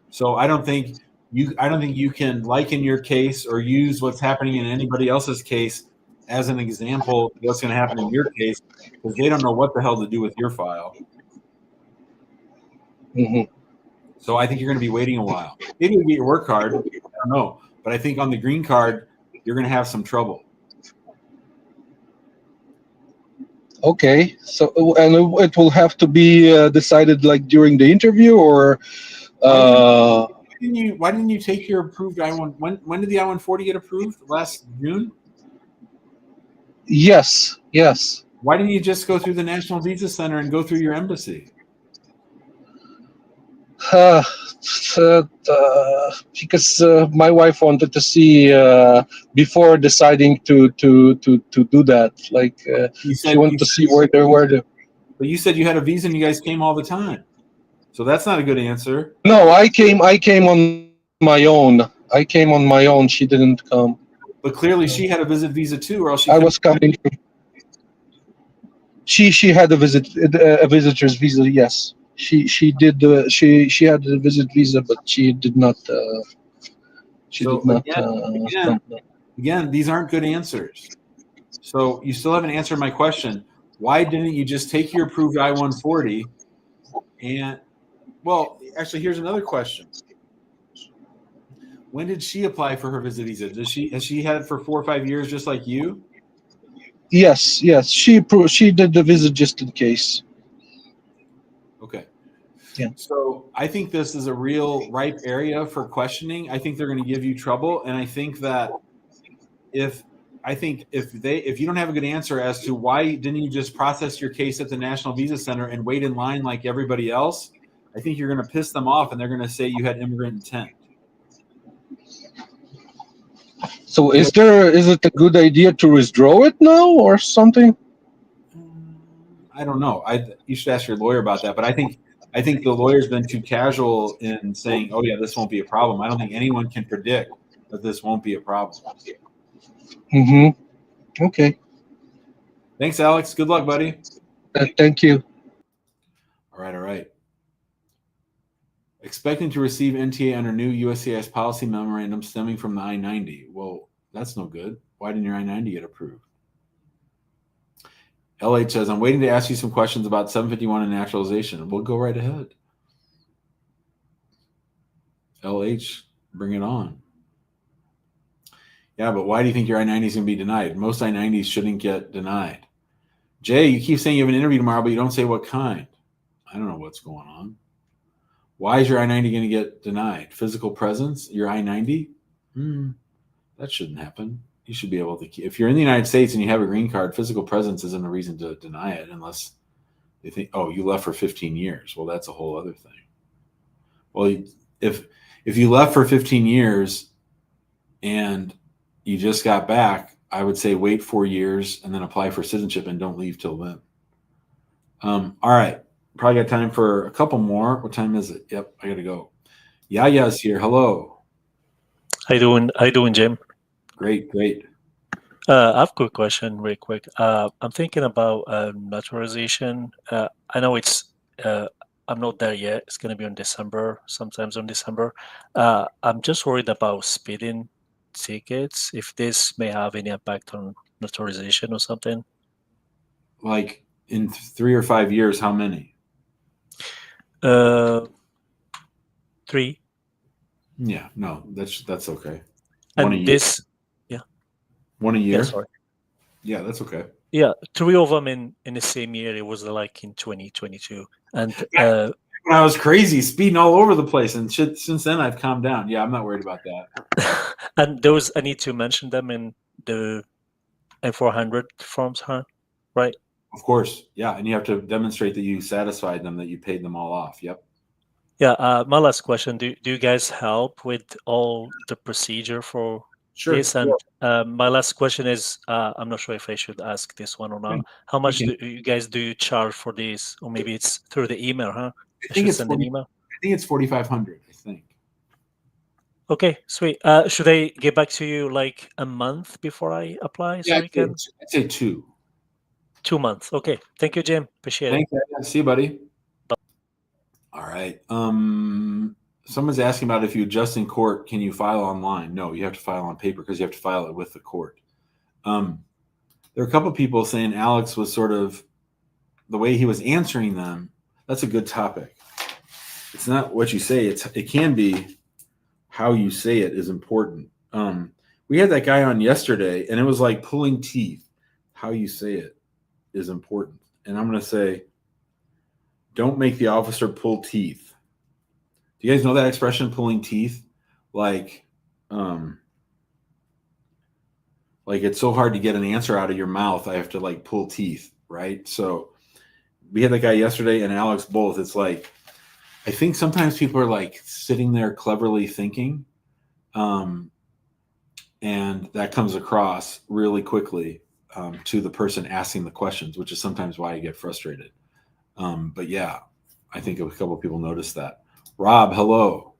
So I don't think you can liken your case or use what's happening in anybody else's case as an example of what's going to happen in your case, because they don't know what the hell to do with your file. So I think you're going to be waiting a while. Maybe you'll get your work card. I don't know. But I think on the green card, you're going to have some trouble. Okay. So, and it will have to be decided like during the interview, or why didn't you take your approved I-1? When did the I-140 get approved? Last June? Yes. Why didn't you just go through the National Visa Center and go through your embassy? Because my wife wanted to see before deciding to do that. Like, she wanted to see where they were. But you said you had a visa and you guys came all the time. So that's not a good answer. No, I came on my own. She didn't come. But clearly she had a visit visa too, or else I was coming. She had a visitor's visa. Yes, she did. She had a visit visa, but she did not. Again, these aren't good answers. So you still haven't answered my question. why didn't you just take your approved I-140 and, well, actually, here's another question. When did she apply for her visit visa? Has she had it for 4 or 5 years, just like you? Yes, yes. She did the visit just in case. Okay. Yeah. So I think this is a real ripe area for questioning. I think they're going to give you trouble, and I think that if you don't have a good answer as to why didn't you just process your case at the National Visa Center and wait in line like everybody else, I think you're going to piss them off, and they're going to say you had immigrant intent. So is it a good idea to withdraw it now or something? I don't know. You should ask your lawyer about that. But I think the lawyer's been too casual in saying, "Oh yeah, this won't be a problem." I don't think anyone can predict that this won't be a problem. Mm-hmm. Okay. Thanks, Alex. Good luck, buddy. Thank you. All right. Expecting to receive NTA under new USCIS policy memorandum stemming from the I-90. Well, that's no good. Why didn't your I-90 get approved? LH says, I'm waiting to ask you some questions about 751 and naturalization. We'll go right ahead. LH, bring it on. Yeah, but why do you think your I-90 is going to be denied? Most I-90s shouldn't get denied. Jay, you keep saying you have an interview tomorrow, but you don't say what kind. I don't know what's going on. Why is your I-90 going to get denied? Physical presence, your I-90? That shouldn't happen. You should be able to, if you're in the United States and you have a green card, physical presence isn't a reason to deny it unless they think, oh, you left for 15 years. Well, that's a whole other thing. Well, if you left for 15 years and you just got back, I would say wait 4 years and then apply for citizenship and don't leave till then. All right. Probably got time for a couple more. What time is it? Yep, I got to go. Yaya's here. Hello. How you doing, Jim? Great. I have a quick question, real quick. I'm thinking about naturalization. I know I'm not there yet. It's going to be in December, sometimes in December. I'm just worried about speeding tickets, if this may have any impact on naturalization or something. Like in 3 or 5 years, how many? 3. Yeah, no, that's okay. And one a year. this, yeah. 1 a year? Yeah, sorry. Yeah, that's okay. Yeah, 3 of them in the same year. It was like in 2022. And I was crazy, speeding all over the place, and shit, since then I've calmed down. Yeah, I'm not worried about that. And those, I need to mention them in the I-400 forms, huh? Right? Of course, yeah, and you have to demonstrate that you satisfied them, that you paid them all off. Yep. Yeah, my last question, do you guys help with all the procedure for this? And my last question is, I'm not sure if I should ask this one or not. How much do you guys charge for this? Or maybe it's through the email, huh? I think it's send an email. I think it's $4,500, I think. Okay, sweet. Should I get back to you like a month before I apply? So I'd say 2. 2 months. Okay. Thank you, Jim. Appreciate it. Thanks. See you, buddy. Bye. All right. Someone's asking about if you adjust in court, can you file online? No, you have to file on paper because you have to file it with the court. There are a couple of people saying Alex was sort of, the way he was answering them, that's a good topic. It's not what you say. It can be how you say it is important. We had that guy on yesterday, and it was like pulling teeth. How you say it is important. And I'm going to say, don't make the officer pull teeth. Do you guys know that expression, pulling teeth? Like it's so hard to get an answer out of your mouth, I have to like pull teeth, right? So we had that guy yesterday and Alex both. It's like, I think sometimes people are like sitting there cleverly thinking, and that comes across really quickly to the person asking the questions, which is sometimes why I get frustrated. But yeah, I think a couple of people noticed that. Rob, hello.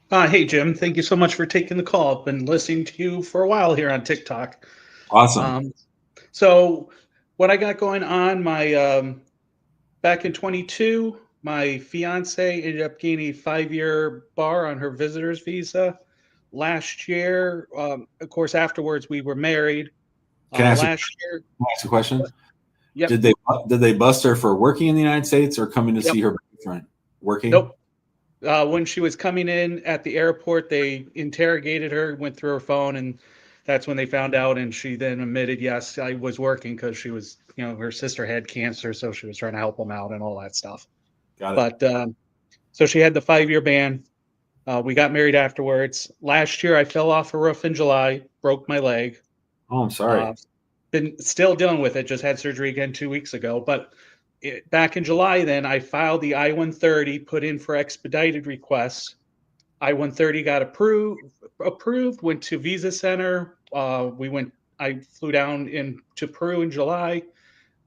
Hey, Jim. Thank you so much for taking the call. I've been listening to you for a while here on TikTok. Awesome. So what I got going on, my back in 22, my fiance ended up getting a 5-year bar on her visitor's visa. Last year, of course, afterwards we were married. Can I ask Last year, a question? yep. Did they bust her for working in the United States or coming to see her boyfriend? Working? Nope. When she was coming in at the airport, they interrogated her, went through her phone, and that's when they found out. And she then admitted, yes, I was working because she was, her sister had cancer, so she was trying to help them out and all that stuff. Got it. But so she had the 5-year ban. We got married afterwards. Last year, I fell off a roof in July, broke my leg. Oh, I'm sorry. Been still dealing with it. Just had surgery again 2 weeks ago. But back in July, then I filed the I-130, put in for expedited requests. I-130 got approved. Went to Visa Center. I flew down to Peru in July,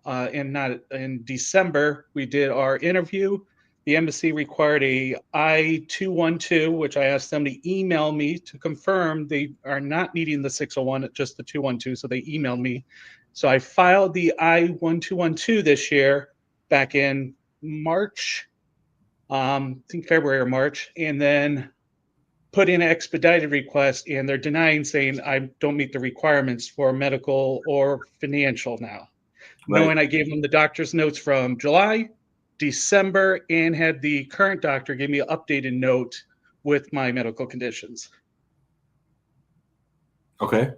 and not in December. We did our interview. The embassy required a I-212, which I asked them to email me to confirm they are not needing the 601, just the 212. So they emailed me. So I filed the I-1212 this year, back in March, I think February or March, and then put in an expedited request, and they're denying, saying I don't meet the requirements for medical or financial now. Right. Knowing I gave them the doctor's notes from July, December, and had the current doctor give me an updated note with my medical conditions. Okay.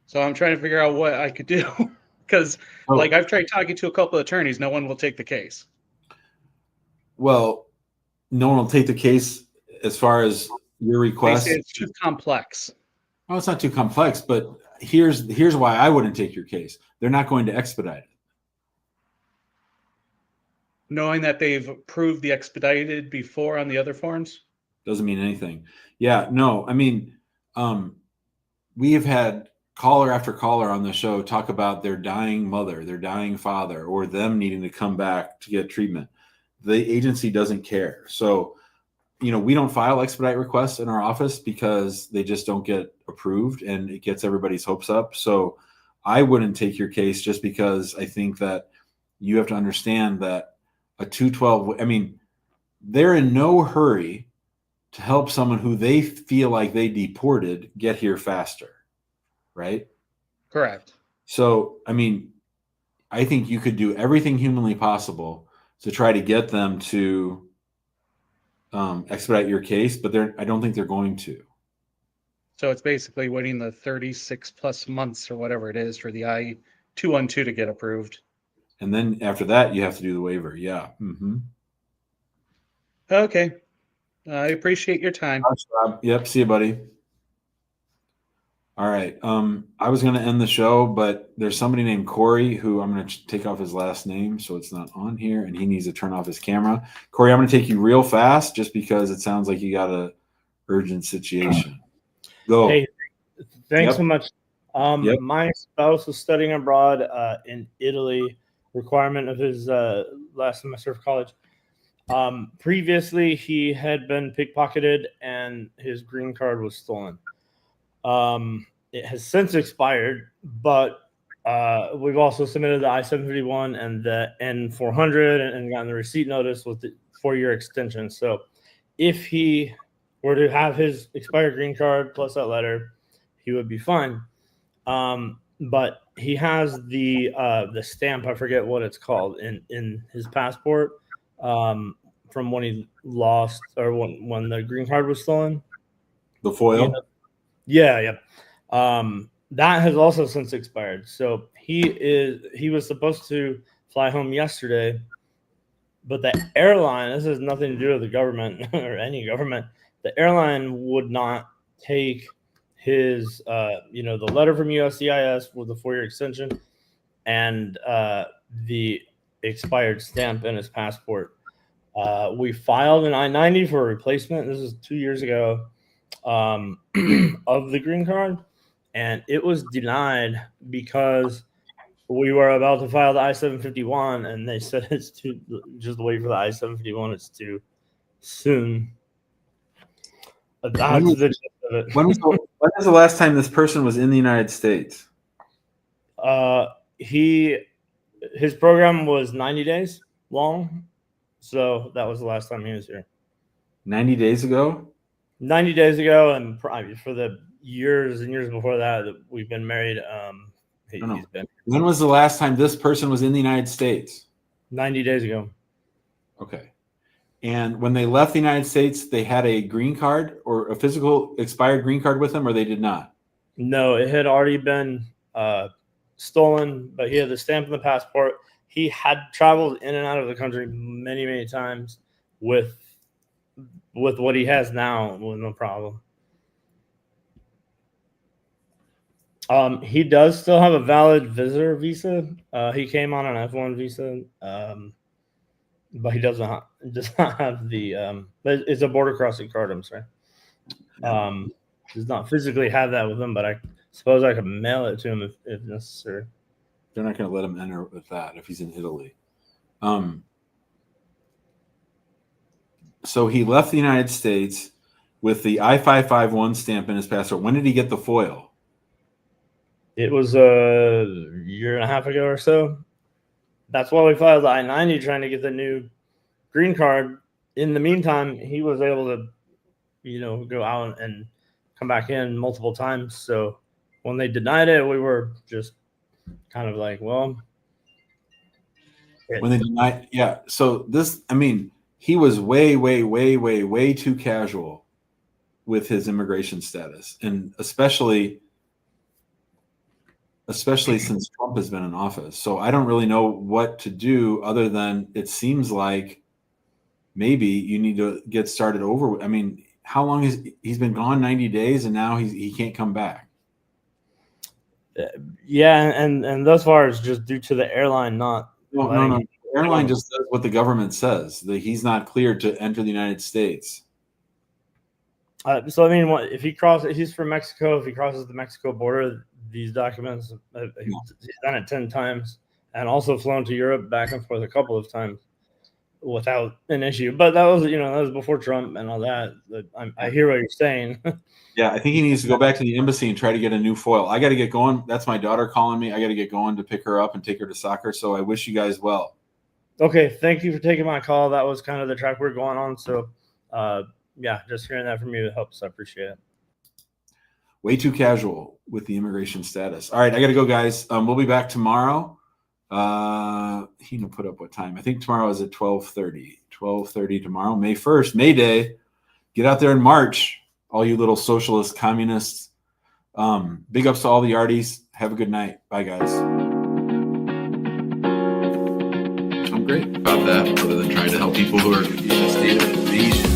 So I'm trying to figure out what I could do because, I've tried talking to a couple of attorneys, no one will take the case. Well, no one will take the case as far as your request. They say it's too complex. Oh, it's not too complex, but here's why I wouldn't take your case. They're not going to expedite it. Knowing that they've approved the expedited before on the other forms? Doesn't mean anything. Yeah, no, I mean, we have had caller after caller on the show talk about their dying mother, their dying father, or them needing to come back to get treatment. The agency doesn't care. So, we don't file expedite requests in our office because they just don't get approved, and it gets everybody's hopes up. So I wouldn't take your case just because I think that you have to understand that a 212, I mean, they're in no hurry to help someone who they feel like they deported get here faster, right? Correct. So, I mean, I think you could do everything humanly possible to try to get them to expedite your case, but I don't think they're going to. So it's basically waiting the 36 plus months or whatever it is for the I-212 to get approved. And then after that, you have to do the waiver. Yeah. Mm-hmm. Okay. I appreciate your time. Thanks, Rob. Yep. See you, buddy. All right. I was going to end the show, but there's somebody named Corey who I'm going to take off his last name so it's not on here, and he needs to turn off his camera. Corey, I'm going to take you real fast just because it sounds like you got a urgent situation. Go. Hey, thanks Yep. so much. Yep. My spouse was studying abroad in Italy, requirement of his last semester of college. Previously, he had been pickpocketed and his green card was stolen. It has since expired, but we've also submitted the I-751 and the N400 and gotten the receipt notice with the 4-year extension. So if he were to have his expired green card plus that letter, he would be fine. But he has the stamp, I forget what it's called, in his passport from when he lost or when the green card was stolen. The foil? Yeah. That has also since expired. So he was supposed to fly home yesterday, but the airline, this has nothing to do with the government or any government, the airline would not take his the letter from USCIS with the 4-year extension and the expired stamp in his passport. We filed an I-90 for a replacement. This is 2 years ago. Of the green card, and it was denied because we were about to file the I-751, and they said it's too, just wait for the I-751, it's too soon. That's the gist of it. When was the last time this person was in the United States? His program was 90 days long, so that was the last time he was here. 90 days ago? 90 days ago, and for the years and years before that we've been married. He's been When was the last time this person was in the United States? 90 days ago. Okay. And when they left the United States, they had a green card or a physical expired green card with them, or they did not? No, it had already been stolen, but he had the stamp on the passport. He had traveled in and out of the country many, many times with what he has now, with no problem. He does still have a valid visitor visa. He came on an F1 visa, but he does not have the. It's a border crossing card. I'm sorry. Does not physically have that with him, but I suppose I could mail it to him if necessary. They're not going to let him enter with that if he's in Italy. So he left the United States with the I-551 stamp in his passport. When did he get the foil? It was a year and a half ago or so. That's why we filed the I-90 trying to get the new green card. In the meantime, he was able to, go out and come back in multiple times. So when they denied it, we were just kind of like, well. When they denied, yeah. So he was way too casual with his immigration status, and especially since Trump has been in office. So I don't really know what to do other than it seems like maybe you need to get started over. I mean, how long he's been gone? 90 days, and now he can't come back. Yeah, and thus far it's just due to the airline not. No. The airline just does what the government says. That he's not cleared to enter the United States. So I mean, if he crosses, he's from Mexico. If he crosses the Mexico border, these documents, he's done it 10 times, and also flown to Europe back and forth a couple of times without an issue. But that was before Trump and all that. I hear what you're saying. Yeah, I think he needs to go back to the embassy and try to get a new foil. I got to get going. That's my daughter calling me. I got to get going to pick her up and take her to soccer. So I wish you guys well. Okay, thank you for taking my call. That was kind of the track we're going on. So, yeah, just hearing that from you helps. I appreciate it. Way too casual with the immigration status. All right, I got to go, guys. We'll be back tomorrow. He put up what time? I think tomorrow is at 12:30. 12:30 tomorrow, May 1st, May Day. Get out there and march, all you little socialist communists. Big ups to all the arties. Have a good night. Bye, guys. I'm great about that, other than trying to help people who are in a state of invasion.